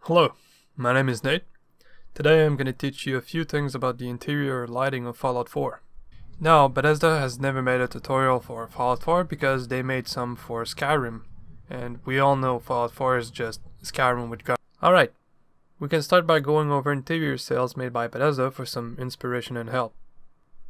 Hello, my name is Nate. Today I'm going to teach you a few things about the interior lighting of Fallout 4. Now, Bethesda has never made a tutorial for Fallout 4 because they made some for Skyrim, and we all know Fallout 4 is just Skyrim with guns. Alright, we can start by going over interior sales made by Bethesda for some inspiration and help.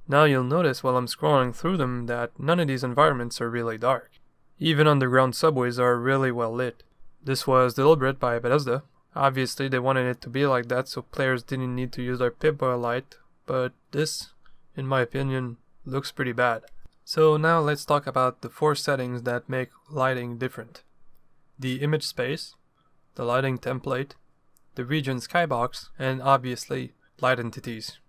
Now you'll notice while I'm scrolling through them that none of these environments are really dark. Even underground subways are really well lit. This was deliberate by Bethesda. Obviously they wanted it to be like that so players didn't need to use their Pip-Boy light, but this, in my opinion, looks pretty bad. So now let's talk about the 4 settings that make lighting different. The image space, the lighting template, the region skybox, and obviously light entities.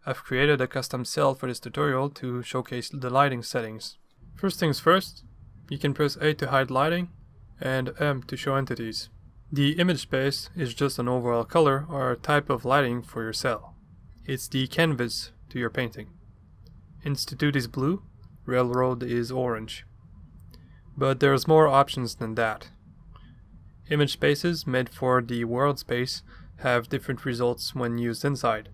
I've created a custom cell for this tutorial to showcase the lighting settings. First things first, you can press A to hide lighting and M to show entities. The image space is just an overall color or type of lighting for your cell. It's the canvas to your painting. Institute is blue, Railroad is orange. But there's more options than that. Image spaces made for the world space have different results when used inside.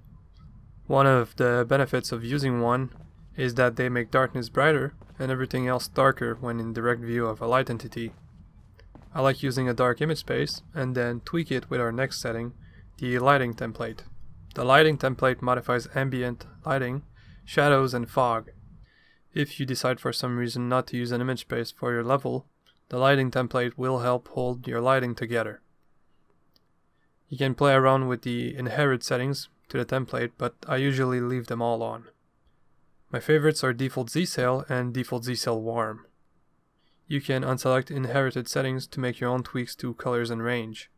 One of the benefits of using one is that they make darkness brighter and everything else darker when in direct view of a light entity. I like using a dark image space and then tweak it with our next setting, the lighting template. The lighting template modifies ambient lighting, shadows, and fog. If you decide for some reason not to use an image space for your level, the lighting template will help hold your lighting together. You can play around with the inherit settings to the template, but I usually leave them all on. My favorites are default Z-Cell and default Z-Cell warm. You can unselect inherited settings to make your own tweaks to colors and range.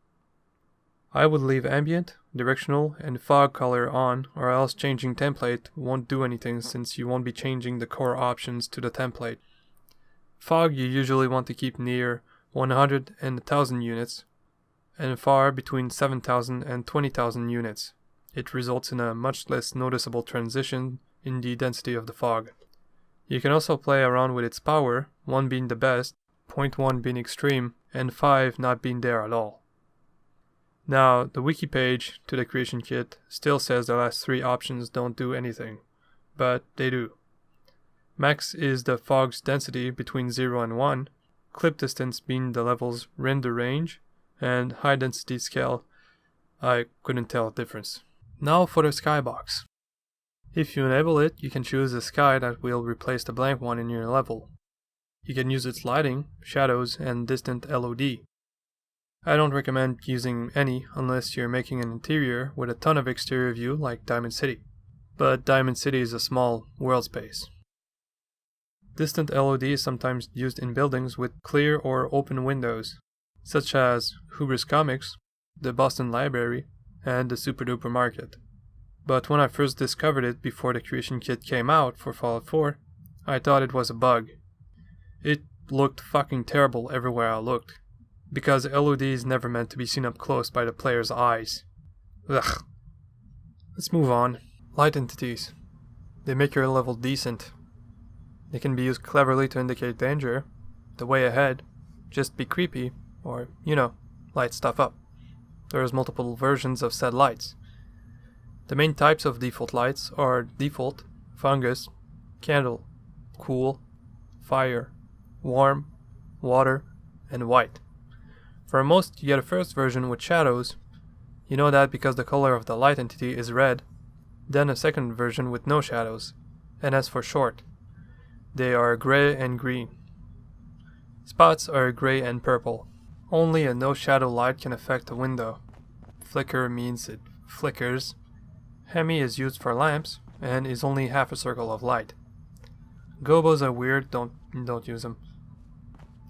I would leave ambient, directional, and fog color on, or else changing template won't do anything since you won't be changing the core options to the template. Fog you usually want to keep near 100 and 1000 units, and far between 7000 and 20,000 units. It results in a much less noticeable transition in the density of the fog. You can also play around with its power, 1 being the best, 0.1 being extreme, and 5 not being there at all. Now, the wiki page to the creation kit still says the last 3 options don't do anything, but they do. Max is the fog's density between 0 and 1, clip distance being the level's render range, and high density scale, I couldn't tell the difference. Now for the skybox. If you enable it, you can choose a sky that will replace the blank one in your level. You can use its lighting, shadows, and distant LOD. I don't recommend using any unless you're making an interior with a ton of exterior view like Diamond City. But Diamond City is a small world space. Distant LOD is sometimes used in buildings with clear or open windows, such as Hubris Comics, the Boston Library, and the Super Duper Market. But when I first discovered it before the creation kit came out for Fallout 4, I thought it was a bug. It looked fucking terrible everywhere I looked, because LOD is never meant to be seen up close by the player's eyes. Ugh. Let's move on. Light entities. They make your level decent. They can be used cleverly to indicate danger, the way ahead, just be creepy, or, light stuff up. There's multiple versions of said lights. The main types of default lights are default, fungus, candle, cool, fire, warm, water, and white. For most, you get a first version with shadows. You know that because the color of the light entity is red. Then a second version with no shadows, and as for short, they are gray and green. Spots are gray and purple. Only a no shadow light can affect a window. Flicker means it flickers. Hemi is used for lamps, and is only half a circle of light. Gobos are weird, don't use them.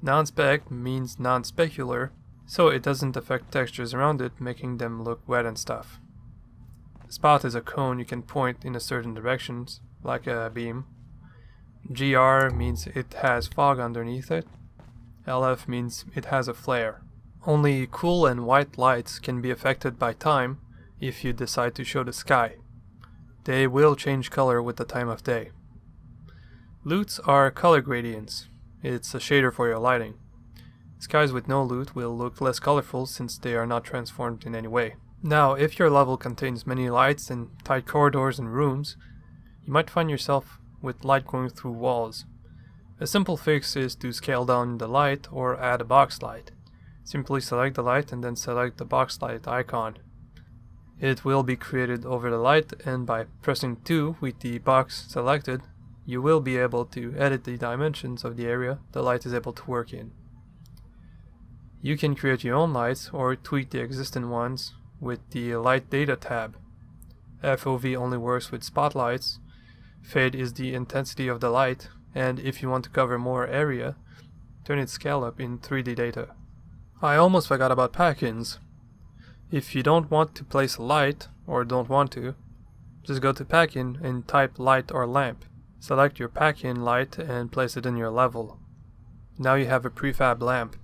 Non-spec means non-specular, so it doesn't affect textures around it, making them look wet and stuff. Spot is a cone you can point in a certain directions, like a beam. GR means it has fog underneath it. LF means it has a flare. Only cool and white lights can be affected by time, if you decide to show the sky. They will change color with the time of day. Loots are color gradients. It's a shader for your lighting. Skies with no loot will look less colorful since they are not transformed in any way. Now, if your level contains many lights and tight corridors and rooms, you might find yourself with light going through walls. A simple fix is to scale down the light or add a box light. Simply select the light and then select the box light icon. It will be created over the light, and by pressing 2 with the box selected, you will be able to edit the dimensions of the area the light is able to work in. You can create your own lights or tweak the existing ones with the Light Data tab. FOV only works with spotlights, Fade is the intensity of the light, and if you want to cover more area, turn its scale up in 3D data. I almost forgot about pack-ins. If you don't want to place a light, or don't want to, just go to pack-in and type light or lamp. Select your pack-in light and place it in your level. Now you have a prefab lamp.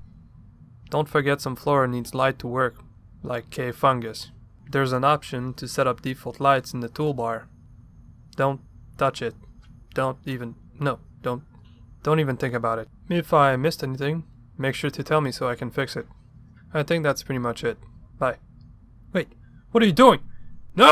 Don't forget some flora needs light to work, like cave fungus. There's an option to set up default lights in the toolbar. Don't touch it. Don't even think about it. If I missed anything, make sure to tell me so I can fix it. I think that's pretty much it. Bye. Wait, what are you doing? No!